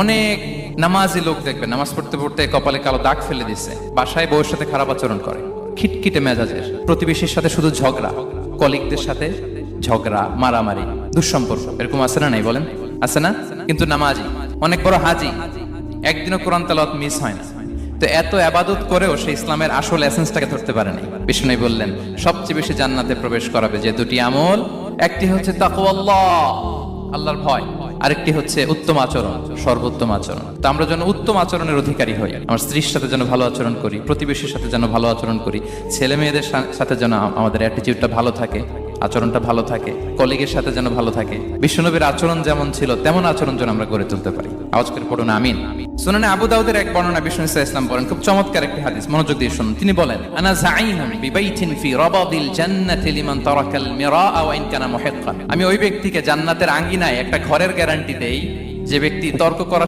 অনেক নামাজি লোক দেখবেন নামাজ পড়তে পড়তে কপালে কালো দাগ ফেলে দিচ্ছে, বাসায় বউয়ের সাথে খারাপ আচরণ করে, খিটখিটে মেজাজের, প্রতিবেশীর সাথে শুধু ঝগড়া, কলিগদের সাথে ঝগড়া, মারামারি, দুঃসম্পর্ক, এরকম আছে না? নাই বলেন, আছে না? কিন্তু নামাজি, অনেক বড় হাজি, একদিনও কোরআন তেলাওয়াত মিস হয় না। তো এত আবাদত করেও সে ইসলামের আসল এসেন্সটাকে ধরতে পারেনি। বিষ্ণু বললেন সবচেয়ে বেশি জান্নাতে প্রবেশ করাবে যে দুটি আমল, একটি হচ্ছে তাকওয়াল্লাহ, আল্লাহর ভয়, আরেকটি হচ্ছে উত্তম আচরণ, সর্বোত্তম আচরণ। তো আমরা যেন উত্তম আচরণের অধিকারী হই, আমার স্ত্রীর সাথে যেন ভালো আচরণ করি, প্রতিবেশীর সাথে যেন ভালো আচরণ করি, ছেলে মেয়েদের সাথে যেন আমাদের অ্যাটিটিউডটা ভালো থাকে, আচরণটা ভালো থাকে, কলিগের সাথে যেন ভালো থাকে। বিশ্বনবীর আচরণ যেমন ছিল তেমন আচরণ যেন আমরা গড়ে তুলতে পারি। আওয়াজ করে পড়ুন আমিন। সুনানে আবু দাউদের এক বর্ণনা বিষ্ণু ইসলাম বলেন, খুব চমৎকার একটি হাদিস, মনোযোগ দিয়ে শুনুন। তিনি বলেন, আনা যাইনুন বিবাইতিন ফি রাবাদিল জান্নাতি লিমান তারাকাল মিরাআ ওয়া ইন কানা মুহিক্কান। আমি ওই ব্যক্তিকে জান্নাতের আঙ্গিনায় একটা ঘরের গ্যারান্টি দেই যে ব্যক্তি তর্ক করা